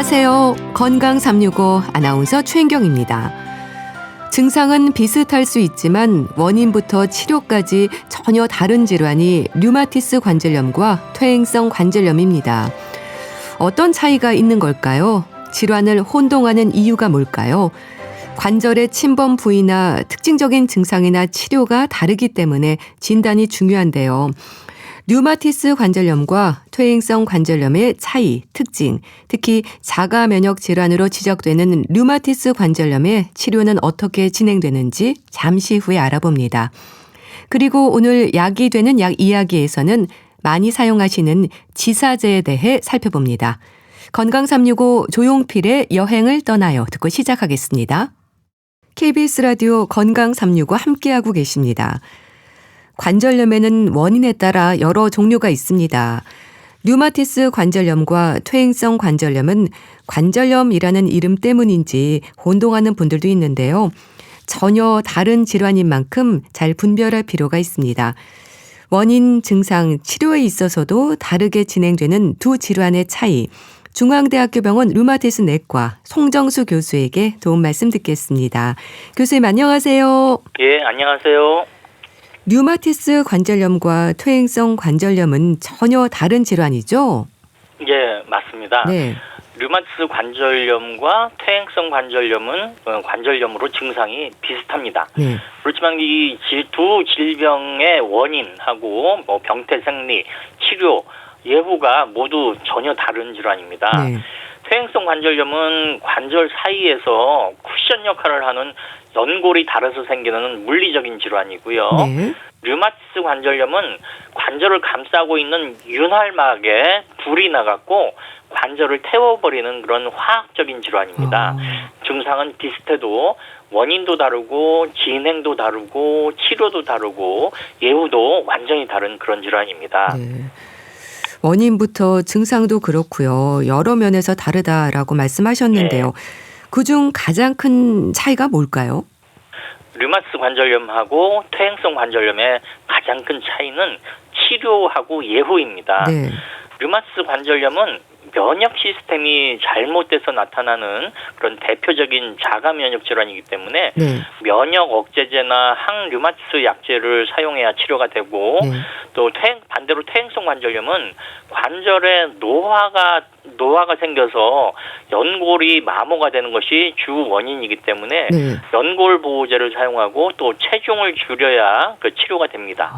안녕하세요. 건강 365 아나운서 최인경입니다. 증상은 비슷할 수 있지만 원인부터 치료까지 전혀 다른 질환이 류마티스 관절염과 퇴행성 관절염입니다. 어떤 차이가 있는 걸까요? 질환을 혼동하는 이유가 뭘까요? 관절의 침범 부위나 특징적인 증상이나 치료가 다르기 때문에 진단이 중요한데요. 류마티스 관절염과 퇴행성 관절염의 차이, 특징, 특히 자가 면역 질환으로 지적되는 류마티스 관절염의 치료는 어떻게 진행되는지 잠시 후에 알아봅니다. 그리고 오늘 약이 되는 약 이야기에서는 많이 사용하시는 지사제에 대해 살펴봅니다. 건강 365 조용필의 여행을 떠나요 듣고 시작하겠습니다. KBS 라디오 건강 365 함께하고 계십니다. 관절염에는 원인에 따라 여러 종류가 있습니다. 류마티스 관절염과 퇴행성 관절염은 관절염이라는 이름 때문인지 혼동하는 분들도 있는데요. 전혀 다른 질환인 만큼 잘 분별할 필요가 있습니다. 원인, 증상, 치료에 있어서도 다르게 진행되는 두 질환의 차이, 중앙대학교 병원 류마티스 내과 송정수 교수에게 도움 말씀 듣겠습니다. 교수님 안녕하세요. 예, 안녕하세요. 류마티스 관절염과 퇴행성 관절염은 전혀 다른 질환이죠? 예, 맞습니다. 네. 류마티스 관절염과 퇴행성 관절염은 관절염으로 증상이 비슷합니다. 네. 그렇지만 이 두 질병의 원인하고 병태 생리, 치료, 예후가 모두 전혀 다른 질환입니다. 네. 퇴행성 관절염은 관절 사이에서 쿠션 역할을 하는 연골이 닳아서 생기는 물리적인 질환이고요. 네. 류마티스 관절염은 관절을 감싸고 있는 윤활막에 불이 나갖고 관절을 태워버리는 그런 화학적인 질환입니다. 증상은 비슷해도 원인도 다르고 진행도 다르고 치료도 다르고 예후도 완전히 다른 그런 질환입니다. 네. 원인부터 증상도 그렇고요. 여러 면에서 다르다라고 말씀하셨는데요. 그중 가장 큰 차이가 뭘까요? 류마티스 관절염하고 퇴행성 관절염의 가장 큰 차이는 치료하고 예후입니다. 네. 류마티스 관절염은 면역 시스템이 잘못돼서 나타나는 그런 대표적인 자가 면역 질환이기 때문에 네. 면역 억제제나 항류마티스 약제를 사용해야 치료가 되고 네. 또 반대로 퇴행성 관절염은 관절에 노화가 생겨서 연골이 마모가 되는 것이 주 원인이기 때문에 네. 연골 보호제를 사용하고 또 체중을 줄여야 그 치료가 됩니다.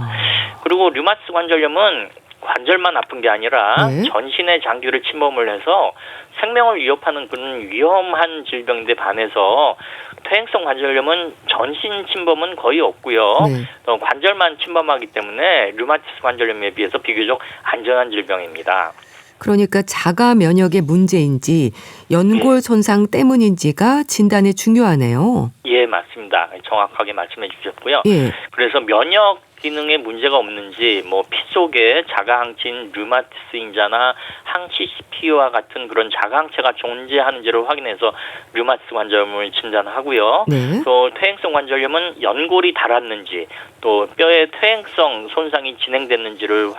그리고 류마티스 관절염은 관절만 아픈 게 아니라 네. 전신의 장기를 침범을 해서 생명을 위협하는 그런 위험한 질병인데 반해서 퇴행성 관절염은 전신 침범은 거의 없고요. 네. 또 관절만 침범하기 때문에 류마티스 관절염에 비해서 비교적 안전한 질병입니다. 그러니까 자가 면역의 문제인지 연골 손상 때문인지가 진단에 중요하네요. 예, 맞습니다. 정확하게 말씀해 주셨고요. 예. 그래서 면역 기능에 문제가 없는지 피 속에 자가항체인 류마티스인자나 항CCP와 같은 그런 자가항체가 존재하는지를 확인해서 류마티스 관절염을 진단하고요. 네. 또 퇴행성 관절염은 연골이 닳았는지 또 뼈의 퇴행성 손상이 진행됐는지를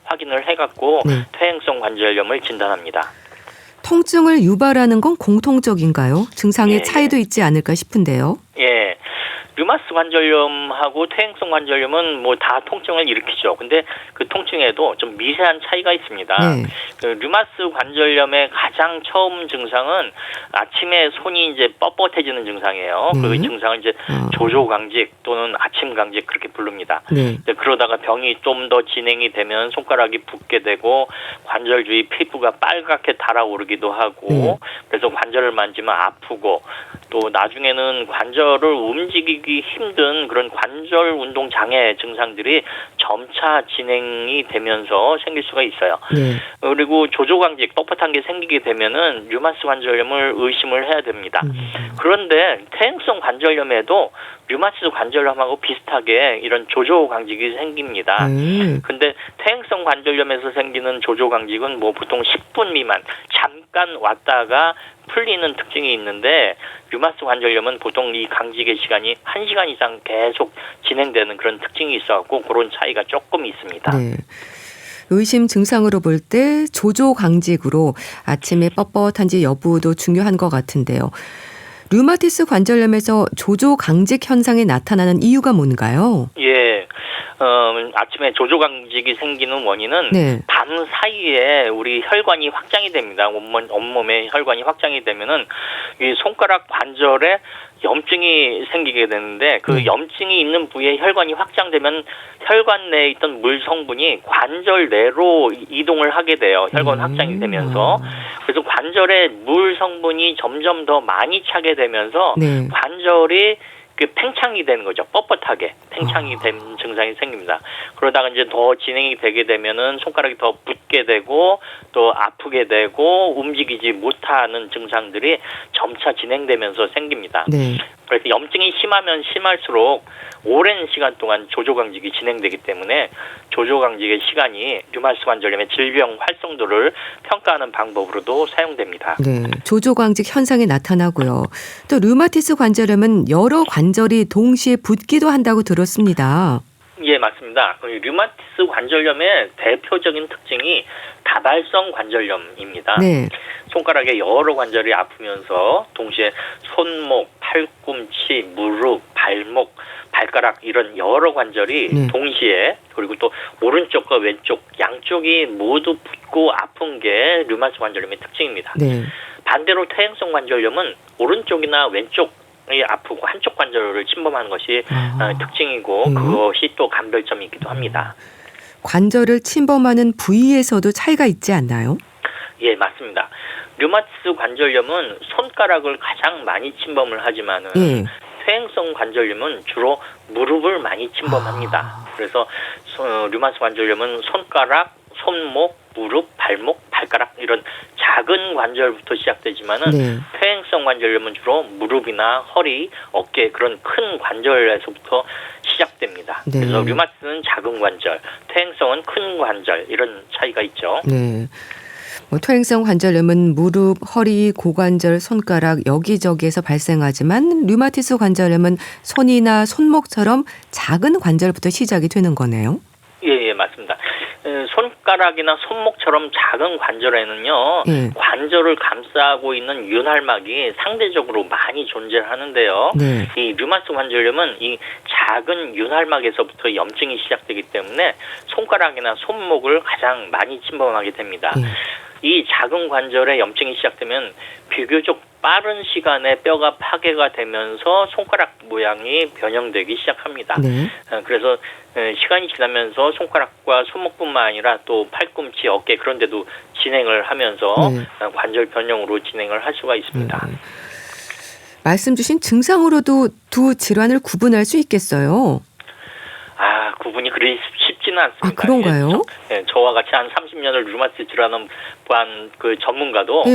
확인을 해갖고 네. 퇴행성 관절염을 진단합니다. 통증을 유발하는 건 공통적인가요? 증상에 예. 차이도 있지 않을까 싶은데요. 예. 류마티스 관절염하고 퇴행성 관절염은 다 통증을 일으키죠. 근데 그 통증에도 좀 미세한 차이가 있습니다. 네. 그 류마티스 관절염의 가장 처음 증상은 아침에 손이 이제 뻣뻣해지는 증상이에요. 네. 그 증상을 이제 조조강직 또는 아침강직 그렇게 부릅니다. 네. 그러다가 병이 좀 더 진행이 되면 손가락이 붓게 되고 관절 주위 피부가 빨갛게 달아오르기도 하고 그래서 관절을 만지면 아프고 또 나중에는 관절을 움직이기 힘든 그런 관절 운동 장애 증상들이 점차 진행이 되면서 생길 수가 있어요. 네. 그리고 조조강직 뻣뻣한 게 생기게 되면은 류마티스 관절염을 의심을 해야 됩니다. 그런데 퇴행성 관절염에도 류마티스 관절염하고 비슷하게 이런 조조강직이 생깁니다. 근데 퇴행성 관절염에서 생기는 조조강직은 보통 10분 미만 잠깐 왔다가 풀리는 특징이 있는데 류마티스 관절염은 보통 이 강직의 시간이 1시간 이상 계속 진행되는 그런 특징이 있어갖고 그런 차이가 조금 있습니다. 네. 의심 증상으로 볼 때 조조강직으로 아침에 뻣뻣한지 여부도 중요한 것 같은데요. 류마티스 관절염에서 조조강직 현상이 나타나는 이유가 뭔가요? 예. 아침에 조조강직이 생기는 원인은 네. 밤 사이에 우리 혈관이 확장이 됩니다. 온몸에 혈관이 확장이 되면은 이 손가락 관절에 염증이 생기게 되는데 그 염증이 있는 부위에 혈관이 확장되면 혈관 내에 있던 물 성분이 관절 내로 이동을 하게 돼요. 혈관 확장이 되면서. 그래서 관절에 물 성분이 점점 더 많이 차게 되면서 네. 관절이 팽창이 되는 거죠. 뻣뻣하게 팽창이 된 증상이 생깁니다. 그러다가 이제 더 진행이 되게 되면은 손가락이 더 붓게 되고 또 아프게 되고 움직이지 못하는 증상들이 점차 진행되면서 생깁니다. 네. 그래서 염증이 심하면 심할수록 오랜 시간 동안 조조강직이 진행되기 때문에 조조강직의 시간이 류마티스 관절염의 질병 활성도를 평가하는 방법으로도 사용됩니다. 네, 조조강직 현상이 나타나고요. 또 류마티스 관절염은 여러 관절이 동시에 붓기도 한다고 들었습니다. 예, 맞습니다. 류마티스 관절염의 대표적인 특징이 다발성 관절염입니다. 네. 손가락에 여러 관절이 아프면서 동시에 손목, 팔꿈치, 무릎, 발목, 발가락 이런 여러 관절이 동시에 그리고 또 오른쪽과 왼쪽 양쪽이 모두 붓고 아픈 게 류마티스 관절염의 특징입니다. 네. 반대로 퇴행성 관절염은 오른쪽이나 왼쪽 아프고 한쪽 관절을 침범하는 것이 특징이고 그것이 또 감별점이기도 합니다. 관절을 침범하는 부위에서도 차이가 있지 않나요? 예, 맞습니다. 류마티스 관절염은 손가락을 가장 많이 침범을 하지만은 퇴행성 관절염은 주로 무릎을 많이 침범합니다. 그래서 류마티스 관절염은 손가락, 손목, 무릎, 발목, 발가락 이런 작은 관절부터 시작되지만은 퇴행성 관절염은 주로 무릎이나 허리, 어깨 그런 큰 관절에서부터 시작됩니다. 그래서 류마티스는 작은 관절, 퇴행성은 큰 관절 이런 차이가 있죠. 네. 퇴행성 관절염은 무릎, 허리, 고관절, 손가락 여기저기에서 발생하지만 류마티스 관절염은 손이나 손목처럼 작은 관절부터 시작이 되는 거네요. 예, 맞습니다. 손가락이나 손목처럼 작은 관절에는요, 관절을 감싸고 있는 윤활막이 상대적으로 많이 존재하는데요. 이 류마티스 관절염은 이 작은 윤활막에서부터 염증이 시작되기 때문에 손가락이나 손목을 가장 많이 침범하게 됩니다. 이 작은 관절에 염증이 시작되면 비교적 빠른 시간에 뼈가 파괴가 되면서 손가락 모양이 변형되기 시작합니다. 그래서 시간이 지나면서 손가락과 손목뿐만 아니라 또 팔꿈치, 어깨 그런 데도 진행을 하면서 관절 변형으로 진행을 할 수가 있습니다. 말씀 주신 증상으로도 두 질환을 구분할 수 있겠어요? 구분이 그리 쉽지는 않습니다. 그런가요? 저와 같이 한 30년을 류마티스 질환원 그 전문가도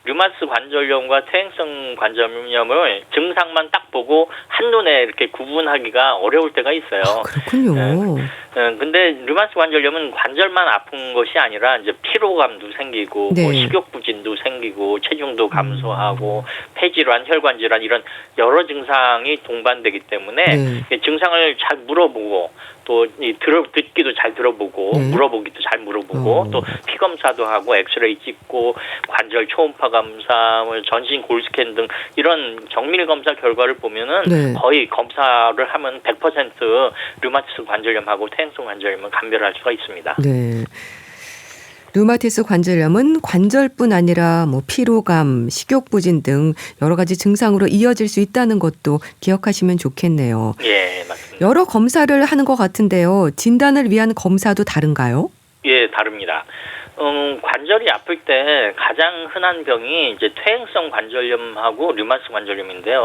류마티스 관절염과 퇴행성 관절염을 증상만 딱 보고 한눈에 이렇게 구분하기가 어려울 때가 있어요. 그렇군요. 근데 류마티스 관절염은 관절만 아픈 것이 아니라 이제 피로감도 생기고 뭐 식욕부진도 생기고 체중도 감소하고 폐질환, 혈관질환 이런 여러 증상이 동반되기 때문에 증상을 잘 물어보고 또 듣기도 잘 들어보고 물어보기도 잘 물어보고 또 피 검사도 하고 엑스레이 찍고 관절 초음파 검사, 전신 골 스캔 등 이런 정밀 검사 결과를 보면은 거의 검사를 하면 100% 류마티스 관절염하고 퇴행성 관절염은 감별할 수가 있습니다. 네. 류마티스 관절염은 관절뿐 아니라 피로감, 식욕부진 등 여러 가지 증상으로 이어질 수 있다는 것도 기억하시면 좋겠네요. 예, 맞습니다. 여러 검사를 하는 것 같은데요. 진단을 위한 검사도 다른가요? 예, 다릅니다. 관절이 아플 때 가장 흔한 병이 이제 퇴행성 관절염하고 류마티스 관절염인데요.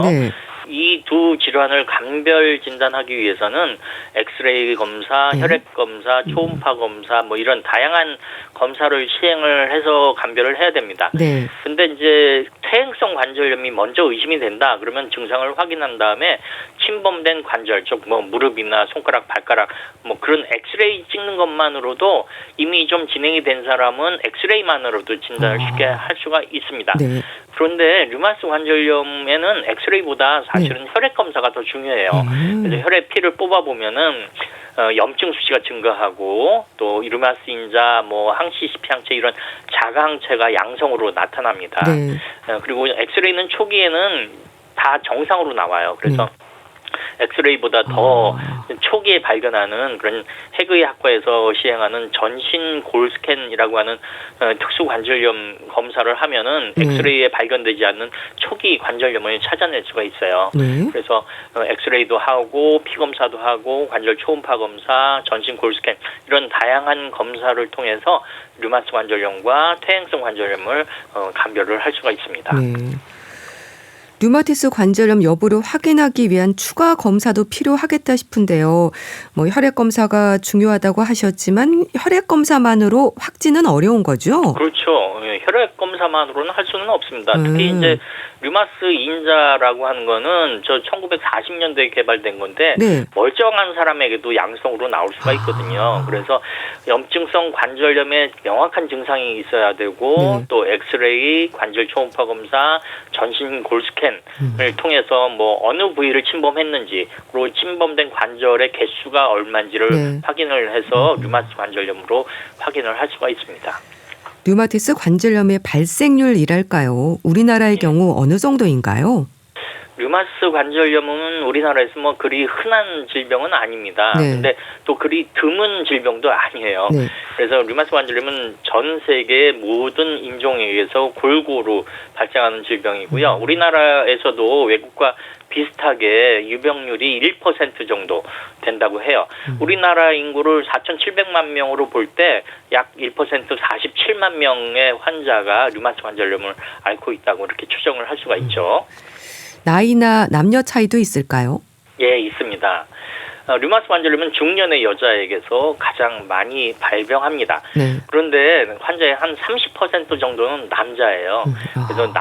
이 두 질환을 감별 진단하기 위해서는 엑스레이 검사, 혈액 검사, 초음파 검사 뭐 이런 다양한 검사를 시행을 해서 감별을 해야 됩니다. 근데 이제 퇴행성 관절염이 먼저 의심이 된다 그러면 증상을 확인한 다음에 침범된 관절, 즉 뭐 무릎이나 손가락, 발가락 뭐 그런 엑스레이 찍는 것만으로도 이미 좀 진행이 된 사람은 엑스레이만으로도 진단을 쉽게 할 수가 있습니다. 그런데 류마티스 관절염에는 엑스레이보다 사실은 혈액 검사가 더 중요해요. 그래서 혈액 피를 뽑아 보면은 염증 수치가 증가하고 또 류마티스 인자, 뭐 항시 시피항체 이런 자가항체가 양성으로 나타납니다. 네. 그리고 엑스레이는 초기에는 다 정상으로 나와요. 그래서 엑스레이보다 더 초기에 발견하는 그런 해외학과에서 시행하는 전신 골스캔이라고 하는 특수 관절염 검사를 하면은 엑스레이에 발견되지 않는 초기 관절염을 찾아낼 수가 있어요. 그래서 엑스레이도 하고 피 검사도 하고 관절 초음파 검사, 전신 골스캔 이런 다양한 검사를 통해서 류마티스 관절염과 퇴행성 관절염을 감별을 할 수가 있습니다. 류마티스 관절염 여부를 확인하기 위한 추가 검사도 필요하겠다 싶은데요. 뭐 혈액 검사가 중요하다고 하셨지만 혈액 검사만으로 확진은 어려운 거죠? 그렇죠. 혈액 검사만으로는 할 수는 없습니다. 특히 이제 류마티스 인자라고 하는 거는 저 1940년대에 개발된 건데 멀쩡한 사람에게도 양성으로 나올 수가 있거든요. 그래서 염증성 관절염에 명확한 증상이 있어야 되고 또 엑스레이, 관절 초음파 검사, 전신 골스캔 을 통해서 뭐 어느 부위를 침범했는지 그리고 침범된 관절의 개수가 얼마인지를 확인을 해서 류마티스 관절염으로 확인을 할 수가 있습니다. 류마티스 관절염의 발생률이랄까요? 우리나라의 경우 어느 정도인가요? 류마티스 관절염은 우리나라에서 뭐 그리 흔한 질병은 아닙니다. 근데 또 그리 드문 질병도 아니에요. 그래서 류마티스 관절염은 전 세계의 모든 인종에 의해서 골고루 발생하는 질병이고요. 우리나라에서도 외국과 비슷하게 유병률이 1% 정도 된다고 해요. 우리나라 인구를 4,700만 명으로 볼 때 약 1% 47만 명의 환자가 류마티스 관절염을 앓고 있다고 이렇게 추정을 할 수가 있죠. 나이나 남녀 차이도 있을까요? 예, 있습니다. 류마티스 관절염은 중년의 여자에게서 가장 많이 발병합니다. 그런데 환자의 한 30% 정도는 남자예요. 그래서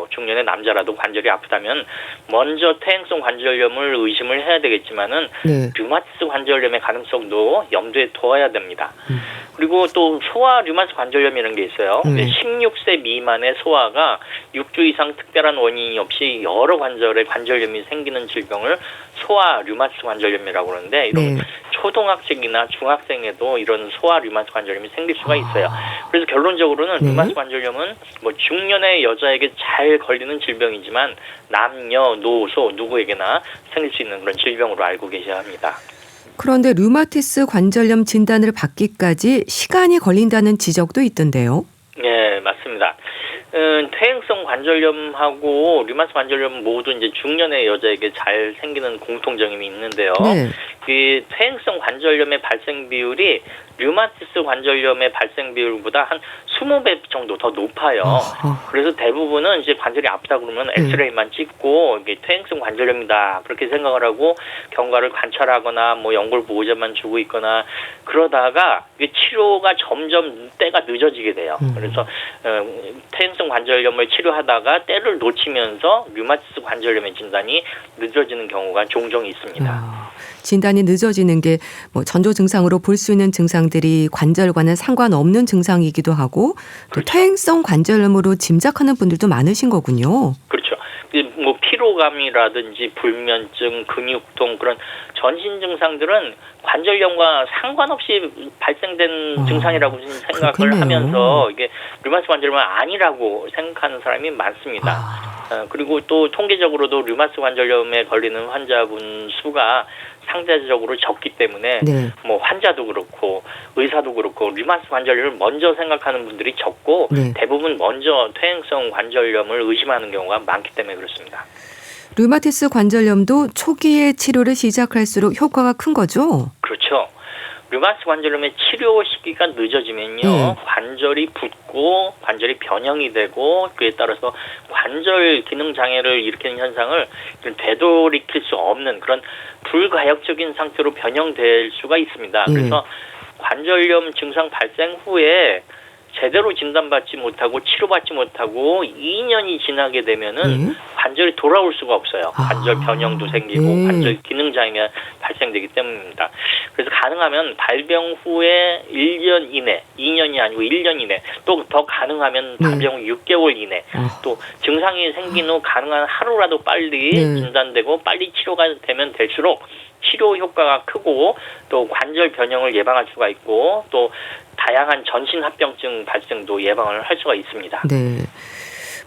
중년의 남자라도 관절이 아프다면 먼저 퇴행성 관절염을 의심을 해야 되겠지만은 류마티스 관절염의 가능성도 염두에 두어야 됩니다. 그리고 또 소아 류마티스 관절염이라는 게 있어요. 16세 미만의 소아가 6주 이상 특별한 원인이 없이 여러 관절에 관절염이 생기는 질병을 소아 류마티스 관절염이라고 그러는데 이런 초등학생이나 중학생에도 이런 소아 류마티스 관절염이 생길 수가 있어요. 그래서 결론적으로는 류마티스 관절염은 뭐 중년의 여자에게 잘 걸리는 질병이지만 남녀, 노소 누구에게나 생길 수 있는 그런 질병으로 알고 계셔야 합니다. 그런데 류마티스 관절염 진단을 받기까지 시간이 걸린다는 지적도 있던데요. 네, 맞습니다. 퇴행성 관절염하고 류마티스 관절염 모두 이제 중년의 여자에게 잘 생기는 공통점이 있는데요. 이 퇴행성 관절염의 발생 비율이 류마티스 관절염의 발생 비율보다 한 20배 정도 더 높아요. 그래서 대부분은 이제 관절이 아프다 그러면 엑스레이만 찍고 이게 퇴행성 관절염이다 그렇게 생각을 하고 경과를 관찰하거나 뭐 연골 보호제만 주고 있거나 그러다가 이게 치료가 점점 때가 늦어지게 돼요. 그래서 퇴행성 관절염을 치료하다가 때를 놓치면서 류마티스 관절염의 진단이 늦어지는 경우가 종종 있습니다. 진단이 늦어지는 게 뭐 전조 증상으로 볼 수 있는 증상들이 관절과는 상관없는 증상이기도 하고 또 퇴행성 관절염으로 짐작하는 분들도 많으신 거군요. 그렇죠. 뭐 피로감이라든지 불면증, 근육통 그런 전신 증상들은 관절염과 상관없이 발생된 증상이라고 생각을 그렇겠네요. 하면서 이게 류마티스 관절염은 아니라고 생각하는 사람이 많습니다. 그리고 또 통계적으로도 류마티스 관절염에 걸리는 환자분 수가 상대적으로 적기 때문에 뭐 환자도 그렇고 의사도 그렇고 류마티스 관절염을 먼저 생각하는 분들이 적고 대부분 먼저 퇴행성 관절염을 의심하는 경우가 많기 때문에 그렇습니다. 류마티스 관절염도 초기에 치료를 시작할수록 효과가 큰 거죠? 그렇죠. 류마티스 관절염의 치료 시기가 늦어지면요. 관절이 붓고 관절이 변형이 되고 그에 따라서 관절 기능 장애를 일으키는 현상을 되돌이킬 수 없는 그런 불가역적인 상태로 변형될 수가 있습니다. 그래서 관절염 증상 발생 후에 제대로 진단받지 못하고 치료받지 못하고 2년이 지나게 되면은 관절이 돌아올 수가 없어요. 관절 변형도 생기고 관절 기능 장애가 발생되기 때문입니다. 그래서 가능하면 발병 후에 1년 이내, 2년이 아니고 1년 이내, 또 더 가능하면 발병 후 6개월 이내, 또 증상이 생긴 후 가능한 하루라도 빨리 진단되고 빨리 치료가 되면 될수록 치료 효과가 크고 또 관절 변형을 예방할 수가 있고 또 다양한 전신 합병증 발생도 예방을 할 수가 있습니다. 네.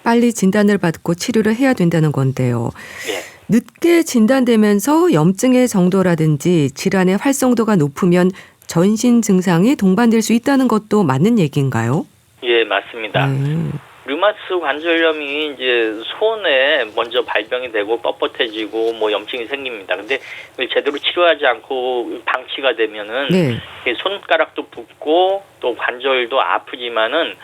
빨리 진단을 받고 치료를 해야 된다는 건데요. 예. 늦게 진단되면서 염증의 정도라든지 질환의 활성도가 높으면 전신 증상이 동반될 수 있다는 것도 맞는 얘기인가요? 예, 맞습니다. 류마티스 관절염이 이제 손에 먼저 발병이 되고 뻣뻣해지고 뭐 염증이 생깁니다. 근데 제대로 치료하지 않고 방치가 되면은 손가락도 붓고 또 관절도 아프지만은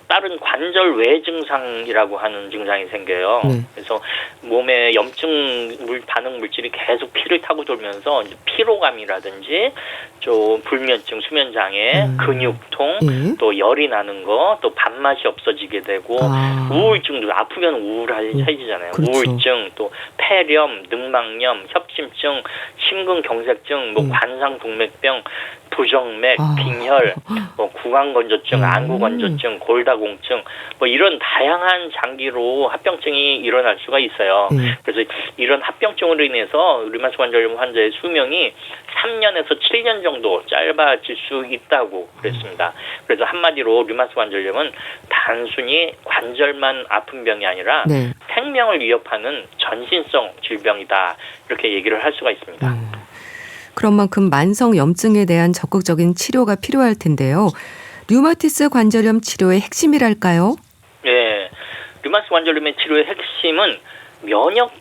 다른 관절 외 증상이라고 하는 증상이 생겨요. 그래서 몸에 염증 반응 물질이 계속 피를 타고 돌면서 피로감이라든지 좀 불면증, 수면 장애, 근육통, 또 열이 나는 거, 또 밥맛이 없어지게 되고 우울증도 아프면 우울해지잖아요. 그렇죠. 우울증, 또 폐렴, 늑막염, 협심증, 심근경색증, 뭐 관상동맥병, 부정맥, 빈혈, 뭐 구강건조증, 안구건조증, 골다공증, 뭐 이런 다양한 장기로 합병증이 일어날 수가 있어요. 그래서 이런 합병증으로 인해서 류마티스 관절염 환자의 수명이 3년에서 7년 정도 짧아질 수 있다고 그랬습니다. 그래서 한마디로 류마티스 관절염은 단순히 관절만 아픈 병이 아니라 생명을 위협하는 전신성 질병이다. 이렇게 얘기를 할 수가 있습니다. 그런 만큼 만성 염증에 대한 적극적인 치료가 필요할 텐데요. 류마티스 관절염 치료의 핵심이랄까요? 네. 류마티스 관절염의 치료의 핵심은 면역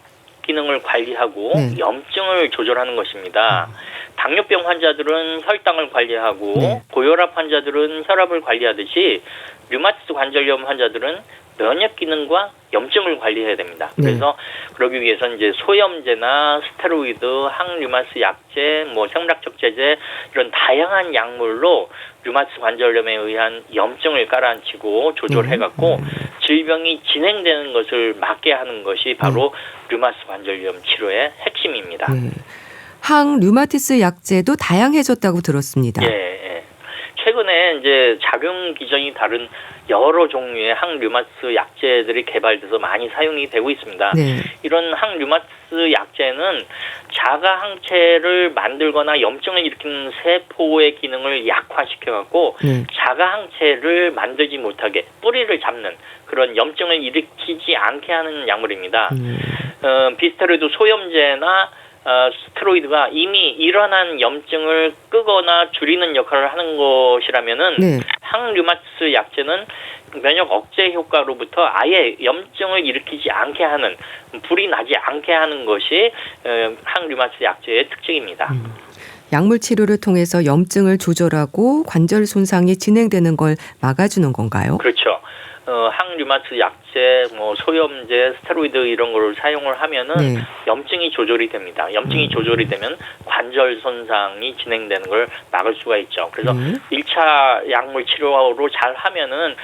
기능을 관리하고 염증을 조절하는 것입니다. 당뇨병 환자들은 혈당을 관리하고 고혈압 환자들은 혈압을 관리하듯이 류마티스 관절염 환자들은 면역 기능과 염증을 관리해야 됩니다. 그래서 그러기 위해서 이제 소염제나 스테로이드, 항류마티스 약제, 뭐 생물학적 제제 이런 다양한 약물로 류마티스 관절염에 의한 염증을 깔아앉히고 조절해갖고 질병이 진행되는 것을 막게 하는 것이 바로 류마티스 관절염 치료의 핵심입니다. 항류마티스 약제도 다양해졌다고 들었습니다. 예. 최근에 이제 작용 기전이 다른 여러 종류의 항류마티스 약제들이 개발돼서 많이 사용이 되고 있습니다. 이런 항류마티스 약제는 자가 항체를 만들거나 염증을 일으키는 세포의 기능을 약화시켜갖고 자가 항체를 만들지 못하게 뿌리를 잡는 그런 염증을 일으키지 않게 하는 약물입니다. 비스테로이드 소염제나 스테로이드가 이미 일어난 염증을 끄거나 줄이는 역할을 하는 것이라면은 항류마티스 약제는 면역 억제 효과로부터 아예 염증을 일으키지 않게 하는, 불이 나지 않게 하는 것이 항류마티스 약제의 특징입니다. 약물 치료를 통해서 염증을 조절하고 관절 손상이 진행되는 걸 막아주는 건가요? 그렇죠. 항류마티스 약제, 뭐 소염제, 스테로이드 이런 거를 사용을 하면은 염증이 조절이 됩니다. 염증이 조절이 되면 관절 손상이 진행되는 걸 막을 수가 있죠. 그래서 1차 약물 치료로 잘 하면은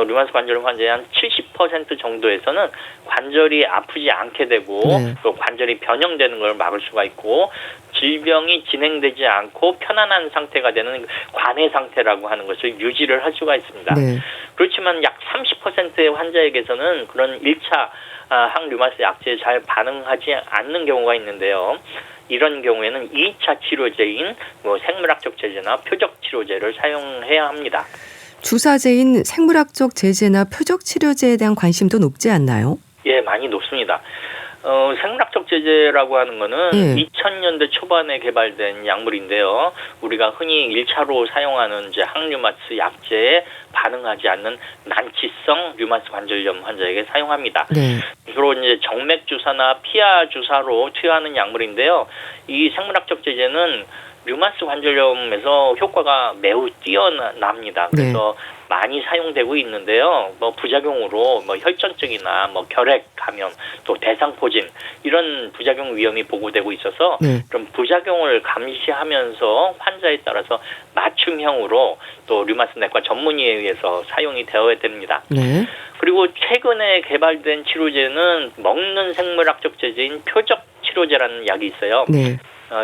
류마티스 관절염 환자의 한 70% 정도에서는 관절이 아프지 않게 되고 또 관절이 변형되는 걸 막을 수가 있고 질병이 진행되지 않고 편안한 상태가 되는 관해 상태라고 하는 것을 유지를 할 수가 있습니다. 그렇지만 약 30%의 환자에게서는 그런 1차 항류마티스 약제에 잘 반응하지 않는 경우가 있는데요. 이런 경우에는 2차 치료제인 뭐 생물학적 제제나 표적 치료제를 사용해야 합니다. 주사제인 생물학적 제제나 표적 치료제에 대한 관심도 높지 않나요? 예, 많이 높습니다. 생물학적 제제라고 하는 거는 2000년대 초반에 개발된 약물인데요. 우리가 흔히 1차로 사용하는 이제 항류마티스 약제에 반응하지 않는 난치성 류마티스 관절염 환자에게 사용합니다. 주로 이제 정맥 주사나 피하 주사로 투여하는 약물인데요. 이 생물학적 제제는 류마티스 관절염에서 효과가 매우 뛰어납니다. 그래서 많이 사용되고 있는데요. 부작용으로 혈전증이나 결핵 감염, 또 대상포진 이런 부작용 위험이 보고되고 있어서 그럼 부작용을 감시하면서 환자에 따라서 맞춤형으로 또 류마티스 내과 전문의에 의해서 사용이 되어야 됩니다. 그리고 최근에 개발된 치료제는 먹는 생물학적 제제인 표적 치료제라는 약이 있어요.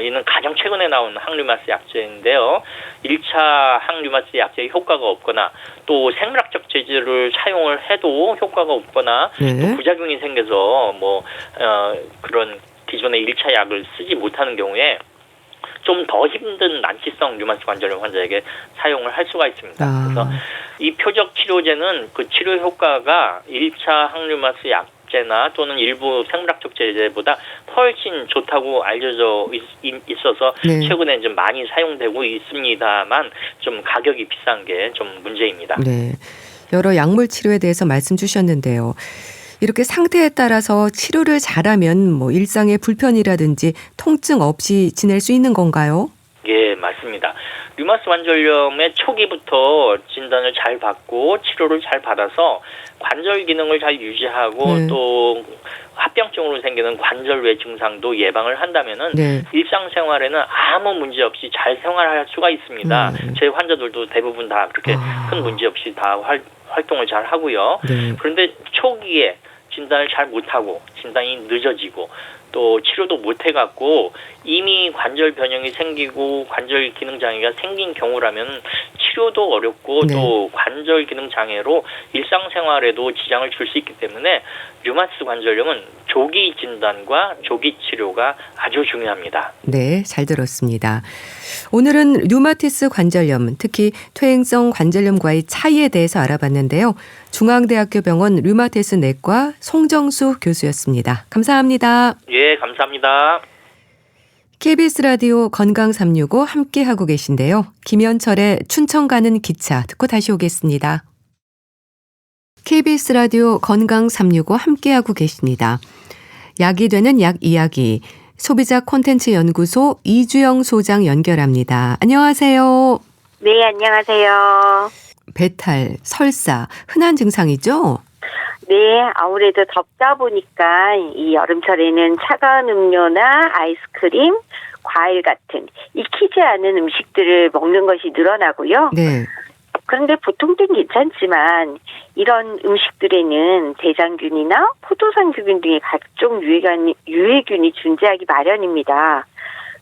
이는 가장 최근에 나온 항류마티스 약제인데요. 1차 항류마티스 약제의 효과가 없거나 또 생물학적 제제를 사용을 해도 효과가 없거나 또 부작용이 생겨서 그런 기존의 1차 약을 쓰지 못하는 경우에 좀 더 힘든 난치성 류마티스 관절염 환자에게 사용을 할 수가 있습니다. 그래서 이 표적 치료제는 그 치료 효과가 1차 항류마티스 약제나 또는 일부 생물학적 제제보다 훨씬 좋다고 알려져 있어서 최근에 좀 많이 사용되고 있습니다만 좀 가격이 비싼 게 좀 문제입니다. 여러 약물 치료에 대해서 말씀 주셨는데요. 이렇게 상태에 따라서 치료를 잘하면 일상의 불편이라든지 통증 없이 지낼 수 있는 건가요? 예, 맞습니다. 류마티스 관절염의 초기부터 진단을 잘 받고 치료를 잘 받아서 관절 기능을 잘 유지하고 또 합병증으로 생기는 관절외 증상도 예방을 한다면은 일상생활에는 아무 문제 없이 잘 생활할 수가 있습니다. 제 환자들도 대부분 다 그렇게 큰 문제 없이 다 활동을 잘 하고요. 그런데 초기에 진단을 잘 못하고 진단이 늦어지고 또 치료도 못해갖고 이미 관절 변형이 생기고 관절 기능 장애가 생긴 경우라면 치료도 어렵고 또 관절 기능 장애로 일상생활에도 지장을 줄 수 있기 때문에 류마티스 관절염은 조기 진단과 조기 치료가 아주 중요합니다. 네, 잘 들었습니다. 오늘은 류마티스 관절염, 특히 퇴행성 관절염과의 차이에 대해서 알아봤는데요. 중앙대학교 병원 류마티스 내과 송정수 교수였습니다. 감사합니다. 예, 감사합니다. KBS 라디오 건강 365 함께하고 계신데요. 김현철의 춘천 가는 기차 듣고 다시 오겠습니다. KBS 라디오 건강 365 함께하고 계십니다. 약이 되는 약 이야기, 소비자 콘텐츠 연구소 이주영 소장 연결합니다. 안녕하세요. 네, 안녕하세요. 배탈, 설사, 흔한 증상이죠? 네, 아무래도 덥다 보니까 이 여름철에는 차가운 음료나 아이스크림, 과일 같은 익히지 않은 음식들을 먹는 것이 늘어나고요. 그런데 보통 때는 괜찮지만 이런 음식들에는 대장균이나 포도상균 등의 각종 유해균이 존재하기 마련입니다.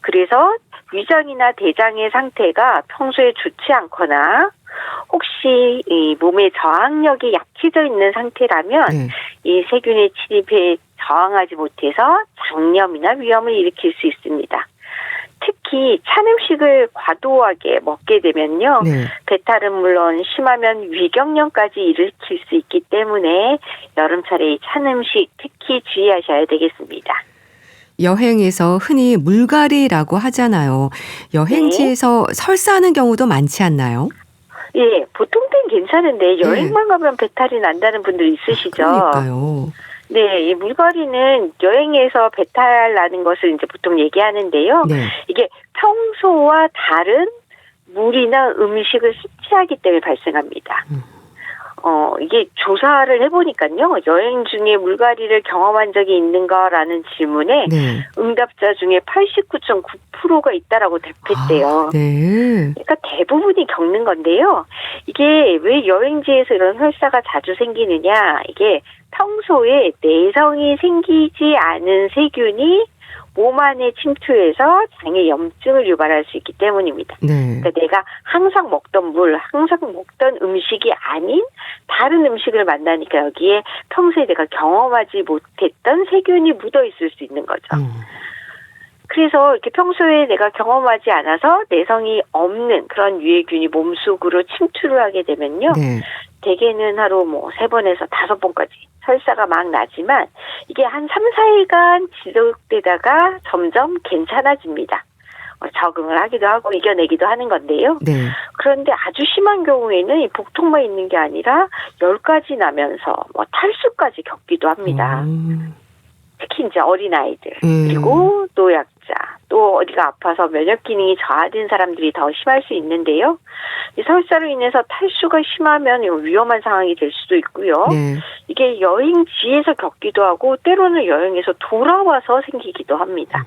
그래서 위장이나 대장의 상태가 평소에 좋지 않거나 혹시 이 몸의 저항력이 약해져 있는 상태라면 이 세균의 침입에 저항하지 못해서 장염이나 위염을 일으킬 수 있습니다. 특히 찬 음식을 과도하게 먹게 되면요. 배탈은 물론 심하면 위경련까지 일으킬 수 있기 때문에 여름철에 찬 음식 특히 주의하셔야 되겠습니다. 여행에서 흔히 물갈이라고 하잖아요. 여행지에서 설사하는 경우도 많지 않나요? 예, 보통 때는 괜찮은데 여행만 가면 배탈이 난다는 분들 있으시죠? 그러니까요. 네, 이 물갈이는 여행에서 배탈 나는 것을 이제 보통 얘기하는데요. 이게 평소와 다른 물이나 음식을 섭취하기 때문에 발생합니다. 이게 조사를 해보니까요. 여행 중에 물갈이를 경험한 적이 있는가라는 질문에 응답자 중에 89.9%가 있다라고 답했대요. 그러니까 대부분이 겪는 건데요. 이게 왜 여행지에서 이런 설사가 자주 생기느냐. 이게 평소에 내성이 생기지 않은 세균이 몸 안에 침투해서 장에 염증을 유발할 수 있기 때문입니다. 그러니까 내가 항상 먹던 물, 항상 먹던 음식이 아닌 다른 음식을 만나니까 여기에 평소에 내가 경험하지 못했던 세균이 묻어 있을 수 있는 거죠. 그래서 이렇게 평소에 내가 경험하지 않아서 내성이 없는 그런 유해균이 몸속으로 침투를 하게 되면요. 대개는 하루 3번에서 5번까지 설사가 막 나지만 이게 한 3, 4일간 지속되다가 점점 괜찮아집니다. 적응을 하기도 하고 이겨내기도 하는 건데요. 그런데 아주 심한 경우에는 이 복통만 있는 게 아니라 열까지 나면서 탈수까지 겪기도 합니다. 특히 이제 어린아이들, 그리고 노약자, 또 어디가 아파서 면역 기능이 저하된 사람들이 더 심할 수 있는데요. 이 설사로 인해서 탈수가 심하면 위험한 상황이 될 수도 있고요. 네. 이게 여행지에서 겪기도 하고 때로는 여행에서 돌아와서 생기기도 합니다.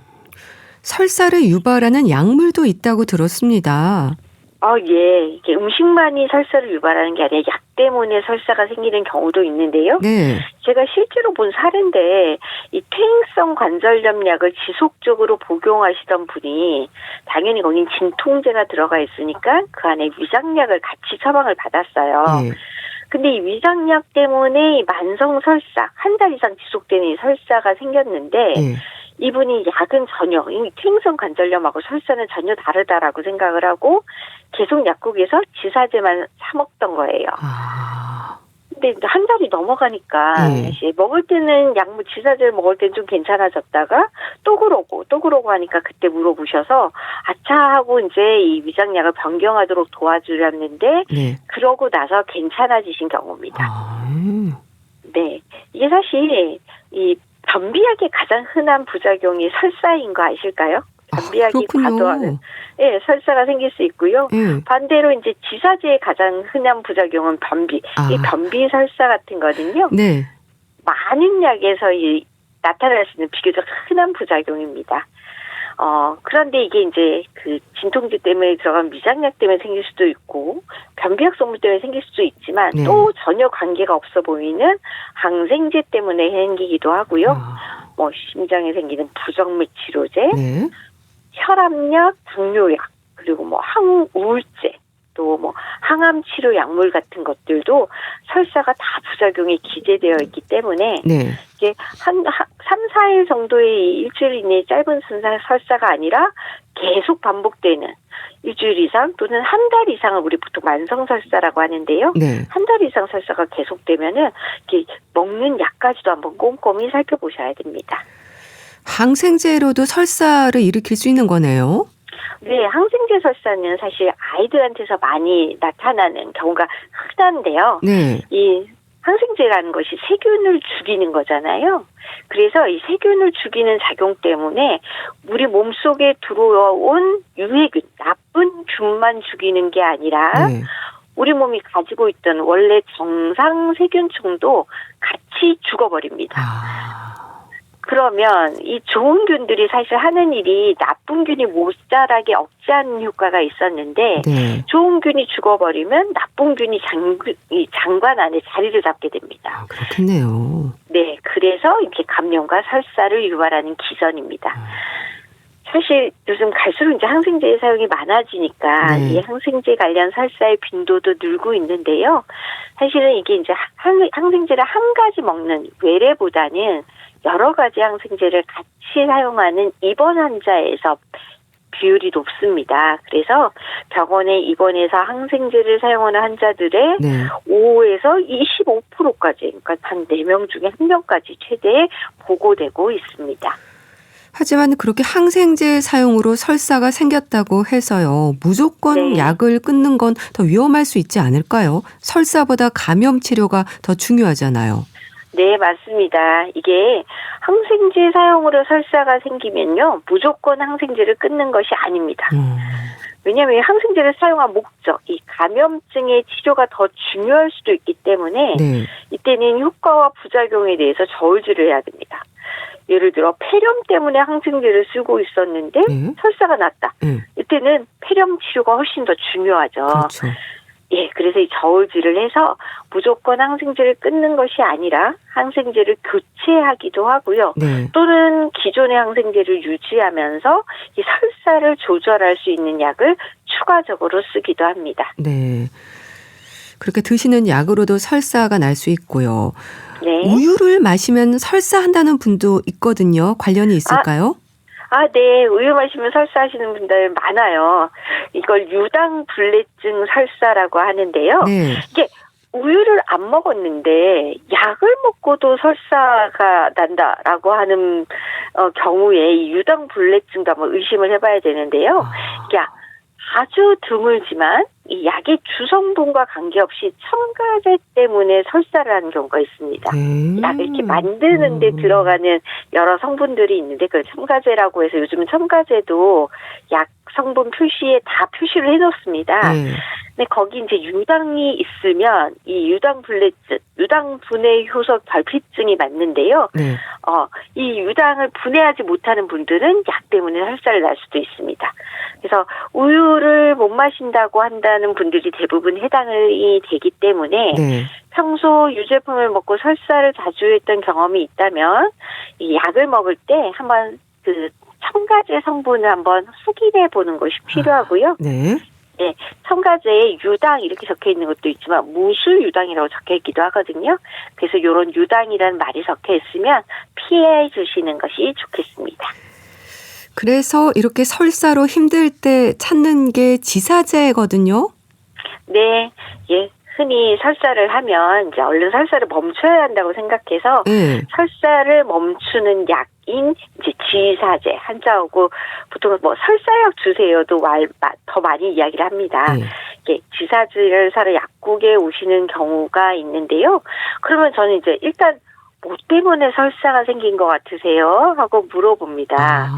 설사를 유발하는 약물도 있다고 들었습니다. 예. 이게 음식만이 설사를 유발하는 게 아니라 약 때문에 설사가 생기는 경우도 있는데요. 네. 제가 실제로 본 사례인데 이 퇴행성 관절염 약을 지속적으로 복용하시던 분이 당연히 거긴 진통제가 들어가 있으니까 그 안에 위장약을 같이 처방을 받았어요. 네. 근데 이 위장약 때문에 이 만성 설사, 한 달 이상 지속되는 이 설사가 생겼는데 네. 이분이 약은 전혀, 이 퇴행성 관절염하고 설사는 전혀 다르다라고 생각을 하고 계속 약국에서 지사제만 사 먹던 거예요. 근데 이제 한 달이 넘어가니까 이제 먹을 때는 약물 지사제를 먹을 때는 좀 괜찮아졌다가 또 그러고 하니까 그때 물어보셔서 아차 하고 이제 이 위장약을 변경하도록 도와주렸는데 네. 그러고 나서 괜찮아지신 경우입니다. 네, 이게 사실 이 변비약의 가장 흔한 부작용이 설사인 거 아실까요? 변비약이 과도하면 설사가 생길 수 있고요. 반대로 이제 지사제의 가장 흔한 부작용은 변비. 이 변비 설사 같은 거는요. 네. 많은 약에서 나타날 수 있는 비교적 흔한 부작용입니다. 그런데 이게 이제 그 진통제 때문에 들어간 위장약 때문에 생길 수도 있고 변비약 성분 때문에 생길 수도 있지만 또 전혀 관계가 없어 보이는 항생제 때문에 생기기도 하고요. 뭐 심장에 생기는 부정맥 치료제, 혈압약, 당뇨약, 그리고 뭐 항우울제, 또 뭐 항암 치료 약물 같은 것들도 설사가 다 부작용이 기재되어 있기 때문에 이게 한 3-4일 정도의 일주일 이내의 짧은 설사가 아니라 계속 반복되는 일주일 이상 또는 한 달 이상을 우리 보통 만성 설사라고 하는데요. 한 달 이상 설사가 계속되면은 이렇게 먹는 약까지도 한번 꼼꼼히 살펴보셔야 됩니다. 항생제로도 설사를 일으킬 수 있는 거네요. 네, 항생제 설사는 사실 아이들한테서 많이 나타나는 경우가 흔한데요. 이 항생제라는 것이 세균을 죽이는 거잖아요. 그래서 이 세균을 죽이는 작용 때문에 우리 몸속에 들어온 유해균, 나쁜 균만 죽이는 게 아니라 우리 몸이 가지고 있던 원래 정상 세균층도 같이 죽어버립니다. 그러면 이 좋은 균들이 사실 하는 일이 나쁜 균이 못 자라게 억제하는 효과가 있었는데 좋은 균이 죽어버리면 나쁜 균이 장관 안에 자리를 잡게 됩니다. 그렇겠네요. 네, 그래서 이렇게 감염과 설사를 유발하는 기전입니다. 사실 요즘 갈수록 이제 항생제의 사용이 많아지니까 이 항생제 관련 설사의 빈도도 늘고 있는데요. 사실은 이게 이제 항생제를 한 가지 먹는 외래보다는 여러 가지 항생제를 같이 사용하는 입원 환자에서 비율이 높습니다. 그래서 병원에 입원해서 항생제를 사용하는 환자들의 5에서 25%까지, 그러니까 한 4명 중에 1명까지 최대 보고되고 있습니다. 하지만 그렇게 항생제 사용으로 설사가 생겼다고 해서요. 무조건 약을 끊는 건 더 위험할 수 있지 않을까요? 설사보다 감염 치료가 더 중요하잖아요. 네, 맞습니다. 이게 항생제 사용으로 설사가 생기면요. 무조건 항생제를 끊는 것이 아닙니다. 왜냐하면 항생제를 사용한 목적, 이 감염증의 치료가 더 중요할 수도 있기 때문에 이때는 효과와 부작용에 대해서 저울질을 해야 됩니다. 예를 들어 폐렴 때문에 항생제를 쓰고 있었는데 설사가 났다. 이때는 폐렴 치료가 훨씬 더 중요하죠. 그렇죠. 예, 그래서 이 저울질을 해서 무조건 항생제를 끊는 것이 아니라 항생제를 교체하기도 하고요. 또는 기존의 항생제를 유지하면서 이 설사를 조절할 수 있는 약을 추가적으로 쓰기도 합니다. 네. 그렇게 드시는 약으로도 설사가 날 수 있고요. 우유를 마시면 설사한다는 분도 있거든요. 관련이 있을까요? 네. 우유 마시면 설사하시는 분들 많아요. 이걸 유당불내증 설사라고 하는데요. 이게 우유를 안 먹었는데 약을 먹고도 설사가 난다라고 하는 경우에 이 유당불내증도 한번 의심을 해봐야 되는데요. 이게 아주 드물지만 이 약의 주성분과 관계없이 첨가제 때문에 설사를 하는 경우가 있습니다. 약을 이렇게 만드는 데 들어가는 여러 성분들이 있는데 그걸 첨가제라고 해서 요즘은 첨가제도 약 성분 표시에 다 표시를 해놓습니다. 근데 거기 이제 유당이 있으면 이 유당분해증, 유당분해 효소 결핍증이 맞는데요. 이 유당을 분해하지 못하는 분들은 약 때문에 설사를 날 수도 있습니다. 그래서 우유를 못 마신다고 한다는 분들이 대부분 해당이 되기 때문에 평소 유제품을 먹고 설사를 자주 했던 경험이 있다면 이 약을 먹을 때 한번 그 첨가제 성분을 한번 확인해 보는 것이 필요하고요. 네, 첨가제에 유당 이렇게 적혀 있는 것도 있지만 무수 유당이라고 적혀 있기도 하거든요. 그래서 이런 유당이라는 말이 적혀 있으면 피해 주시는 것이 좋겠습니다. 그래서 이렇게 설사로 힘들 때 찾는 게 지사제거든요. 네, 흔히 설사를 하면 이제 얼른 설사를 멈춰야 한다고 생각해서 설사를 멈추는 약인 이제 지사제 한자어고 보통 뭐 설사약 주세요도 더 많이 이야기를 합니다. 지사제를 사러 약국에 오시는 경우가 있는데요. 그러면 저는 이제 일단 뭐 때문에 설사가 생긴 것 같으세요? 하고 물어봅니다.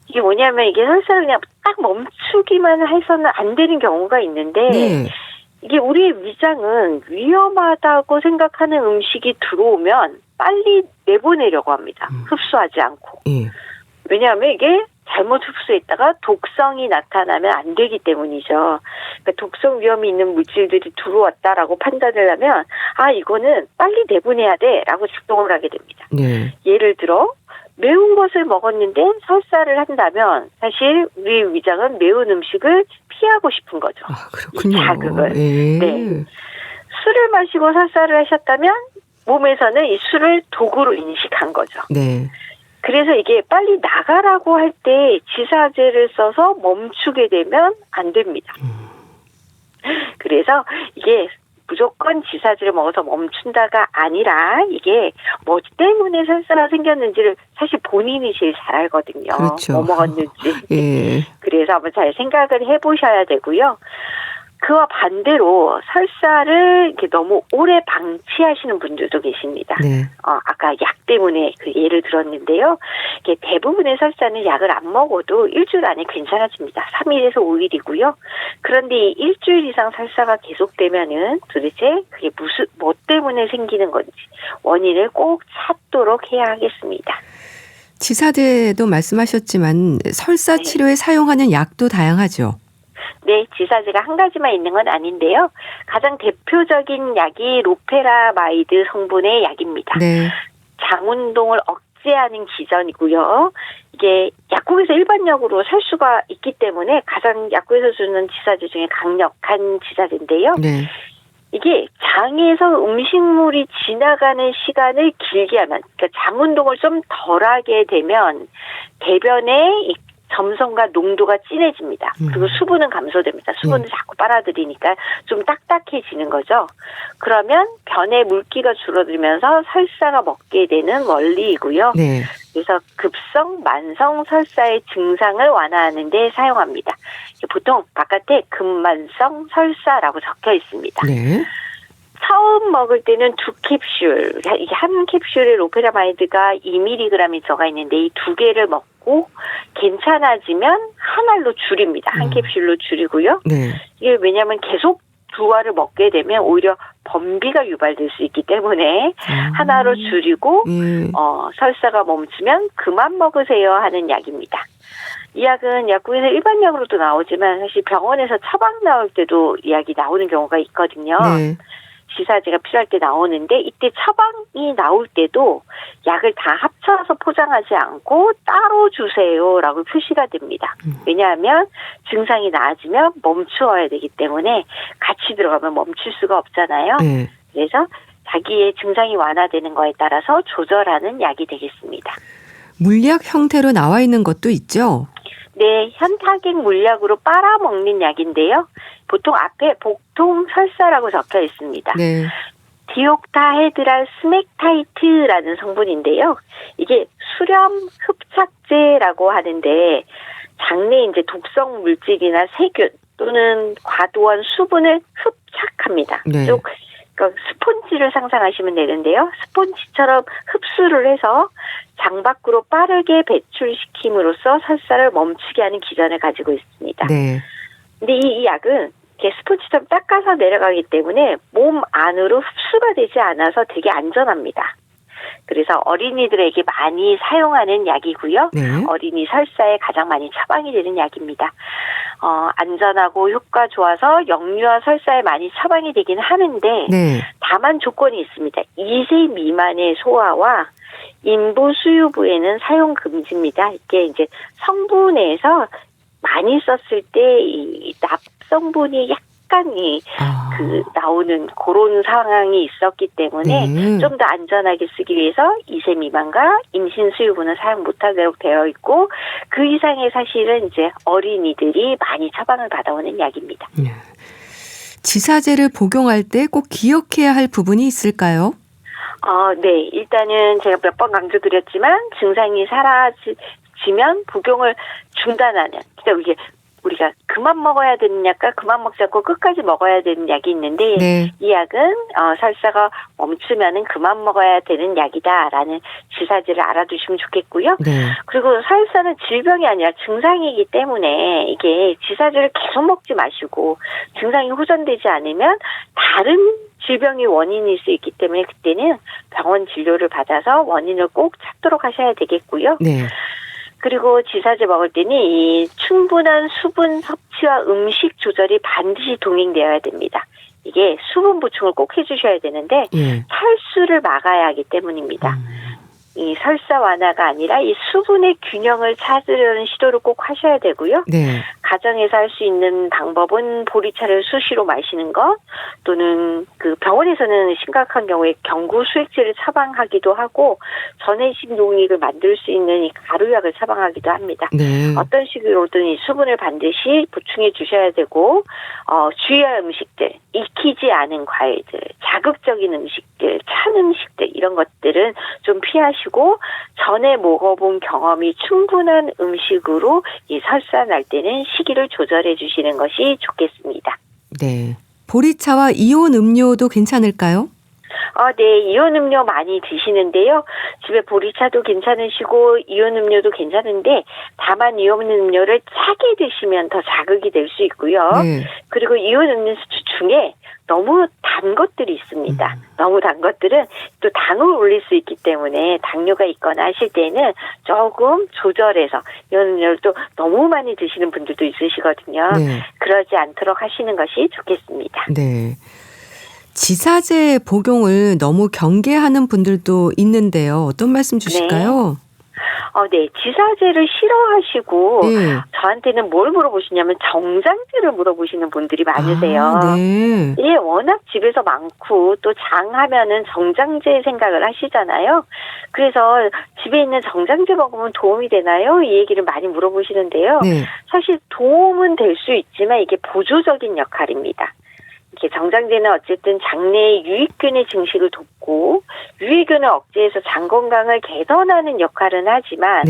이게 뭐냐면 이게 설사를 그냥 딱 멈추기만 해서는 안 되는 경우가 있는데 이게 우리의 위장은 위험하다고 생각하는 음식이 들어오면 빨리 내보내려고 합니다. 흡수하지 않고. 왜냐하면 이게 잘못 흡수했다가 독성이 나타나면 안 되기 때문이죠. 그러니까 독성 위험이 있는 물질들이 들어왔다라고 판단을 하면 이거는 빨리 내보내야 돼라고 작동을 하게 됩니다. 예를 들어 매운 것을 먹었는데 설사를 한다면 사실 우리 위장은 매운 음식을 피하고 싶은 거죠. 그렇군요. 이 자극을. 술을 마시고 설사를 하셨다면 몸에서는 이 술을 독으로 인식한 거죠. 그래서 이게 빨리 나가라고 할 때 지사제를 써서 멈추게 되면 안 됩니다. 그래서 이게 무조건 지사제를 먹어서 멈춘다가 아니라 이게 뭐 때문에 설사가 생겼는지를 사실 본인이 제일 잘 알거든요. 뭐 먹었는지. 그래서 한번 잘 생각을 해보셔야 되고요. 그와 반대로 설사를 이렇게 너무 오래 방치하시는 분들도 계십니다. 아까 약 때문에 그 예를 들었는데요. 이게 대부분의 설사는 약을 안 먹어도 일주일 안에 괜찮아집니다. 3일에서 5일이고요. 그런데 이 일주일 이상 설사가 계속되면은 도대체 그게 뭐 때문에 생기는 건지 원인을 꼭 찾도록 해야 하겠습니다. 지사제도 말씀하셨지만 설사 치료에 사용하는 약도 다양하죠. 네, 지사제가 한 가지만 있는 건 아닌데요. 가장 대표적인 약이 로페라마이드 성분의 약입니다. 장운동을 억제하는 기전이고요. 이게 약국에서 일반약으로 살 수가 있기 때문에 가장 약국에서 주는 지사제 중에 강력한 지사제인데요. 이게 장에서 음식물이 지나가는 시간을 길게 하면, 그러니까 장운동을 좀 덜하게 되면 대변에 점성과 농도가 진해집니다. 그리고 수분은 감소됩니다. 수분을 자꾸 빨아들이니까 좀 딱딱해지는 거죠. 그러면 변의 물기가 줄어들면서 설사가 먹게 되는 원리이고요. 그래서 급성, 만성 설사의 증상을 완화하는 데 사용합니다. 보통 바깥에 급만성 설사라고 적혀 있습니다. 처음 먹을 때는 2캡슐, 이게 한 캡슐에 로페라마이드가 2mg이 들어가 있는데 이 2개를 먹고 괜찮아지면 한 알로 줄입니다. 한 캡슐로 줄이고요. 이게 왜냐하면 계속 2알을 먹게 되면 오히려 변비가 유발될 수 있기 때문에 하나로 줄이고 설사가 멈추면 그만 먹으세요 하는 약입니다. 이 약은 약국에서 일반약으로도 나오지만 사실 병원에서 처방 나올 때도 이 약이 나오는 경우가 있거든요. 지사제가 필요할 때 나오는데 이때 처방이 나올 때도 약을 다 합쳐서 포장하지 않고 따로 주세요라고 표시가 됩니다. 왜냐하면 증상이 나아지면 멈추어야 되기 때문에 같이 들어가면 멈출 수가 없잖아요. 그래서 자기의 증상이 완화되는 거에 따라서 조절하는 약이 되겠습니다. 물약 형태로 나와 있는 것도 있죠? 네, 현타액 물약으로 빨아먹는 약인데요. 보통 앞에 복통 설사라고 적혀 있습니다. 디옥타헤드랄 스맥타이트라는 성분인데요. 이게 수렴 흡착제라고 하는데 장내 이제 독성 물질이나 세균 또는 과도한 수분을 흡착합니다. 네. 쭉 그러니까 스폰지를 상상하시면 되는데요. 스폰지처럼 흡수를 해서 장 밖으로 빠르게 배출시킴으로써 설사를 멈추게 하는 기전을 가지고 있습니다. 네. 근데 이 약은 이렇게 스폰지처럼 닦아서 내려가기 때문에 몸 안으로 흡수가 되지 않아서 되게 안전합니다. 그래서 어린이들에게 많이 사용하는 약이고요. 네. 어린이 설사에 가장 많이 처방이 되는 약입니다. 안전하고 효과 좋아서 역류와 설사에 많이 처방이 되긴 하는데 네. 다만 조건이 있습니다. 2세 미만의 소아와 인부 수유부에는 사용 금지입니다. 이게 이제 성분에서 많이 썼을 때 이 납성분이 약간 나오는 그런 상황이 있었기 때문에 좀 더 안전하게 쓰기 위해서 2세 미만과 임신 수유부는 사용 못하도록 되어 있고 그 이상의 사실은 이제 어린이들이 많이 처방을 받아오는 약입니다. 지사제를 복용할 때 꼭 기억해야 할 부분이 있을까요? 네. 일단은 제가 몇 번 강조드렸지만 증상이 사라지면 복용을 중단하는. 그러니까 이게 우리가 그만 먹어야 되는 약과 그만 먹지 않고 끝까지 먹어야 되는 약이 있는데 네. 이 약은 설사가 멈추면은 그만 먹어야 되는 약이다라는 지사제를 알아두시면 좋겠고요. 네. 그리고 설사는 질병이 아니라 증상이기 때문에 이게 지사제를 계속 먹지 마시고 증상이 호전되지 않으면 다른 질병이 원인일 수 있기 때문에 그때는 병원 진료를 받아서 원인을 꼭 찾도록 하셔야 되겠고요. 네. 그리고 지사제 먹을 때는 이 충분한 수분 섭취와 음식 조절이 반드시 동행되어야 됩니다. 이게 수분 보충을 꼭 해주셔야 되는데 탈수를 막아야 하기 때문입니다. 이 설사 완화가 아니라 이 수분의 균형을 찾으려는 시도를 꼭 하셔야 되고요. 네. 가정에서 할 수 있는 방법은 보리차를 수시로 마시는 것 또는 그 병원에서는 심각한 경우에 경구 수액제를 처방하기도 하고 전해식 용액을 만들 수 있는 이 가루약을 처방하기도 합니다. 네. 어떤 식으로든 이 수분을 반드시 보충해 주셔야 되고 주의할 음식들, 익히지 않은 과일들, 자극적인 음식들, 찬 음식들 이런 것들은 좀 피하시고 전에 먹어본 경험이 충분한 음식으로 이 설사 날 때는 시기를 조절해 주시는 것이 좋겠습니다. 네. 보리차와 이온 음료도 괜찮을까요? 네. 이온 음료 많이 드시는데요. 집에 보리차도 괜찮으시고 이온 음료도 괜찮은데 다만 이온 음료를 차게 드시면 더 자극이 될 수 있고요. 네. 그리고 이온 음료수 중에 너무 단 것들이 있습니다. 너무 단 것들은 또 당을 올릴 수 있기 때문에 당뇨가 있거나 하실 때는 조금 조절해서 이온 음료를 또 너무 많이 드시는 분들도 있으시거든요. 네. 그러지 않도록 하시는 것이 좋겠습니다. 네. 지사제 복용을 너무 경계하는 분들도 있는데요. 어떤 말씀 주실까요? 네. 지사제를 싫어하시고 네. 저한테는 뭘 물어보시냐면 정장제를 물어보시는 분들이 많으세요. 네. 예, 워낙 집에서 많고 또 장하면은 정장제 생각을 하시잖아요. 그래서 집에 있는 정장제 먹으면 도움이 되나요? 이 얘기를 많이 물어보시는데요. 네. 사실 도움은 될 수 있지만 이게 보조적인 역할입니다. 이렇게 정장제는 어쨌든 장내의 유익균의 증식을 돕고 유해균을 억제해서 장 건강을 개선하는 역할은 하지만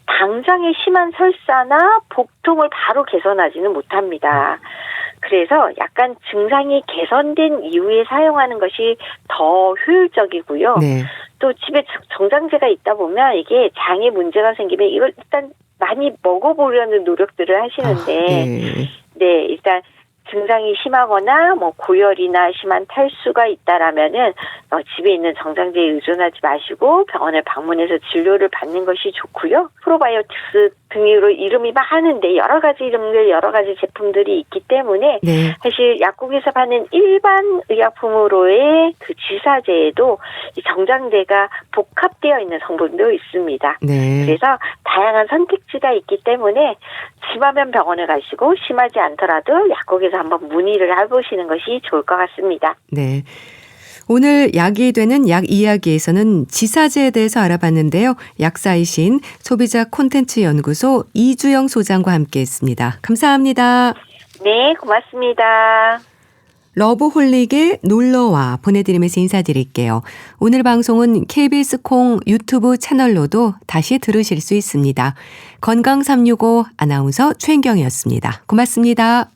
당장의 심한 설사나 복통을 바로 개선하지는 못합니다. 그래서 약간 증상이 개선된 이후에 사용하는 것이 더 효율적이고요. 또 집에 정장제가 있다 보면 이게 장에 문제가 생기면 이걸 일단 많이 먹어보려는 노력들을 하시는데 일단 증상이 심하거나 고열이나 심한 탈수가 있다라면은 집에 있는 정장제에 의존하지 마시고 병원을 방문해서 진료를 받는 것이 좋고요. 프로바이오틱스 등으로 이름이 많은데 여러 가지 이름들 여러 가지 제품들이 있기 때문에 사실 약국에서 파는 일반 의약품으로의 그 지사제에도 이 정장제가 복합되어 있는 성분도 있습니다. 그래서 다양한 선택지가 있기 때문에 심하면 병원을 가시고 심하지 않더라도 약국에서 한번 문의를 해보시는 것이 좋을 것 같습니다. 네. 오늘 약이 되는 약 이야기에서는 지사제에 대해서 알아봤는데요. 약사이신 소비자 콘텐츠 연구소 이주영 소장과 함께했습니다. 감사합니다. 네, 고맙습니다. 러브홀릭의 놀러와 보내드리면서 인사드릴게요. 오늘 방송은 KBS 콩 유튜브 채널로도 다시 들으실 수 있습니다. 건강365 아나운서 최인경이었습니다. 고맙습니다.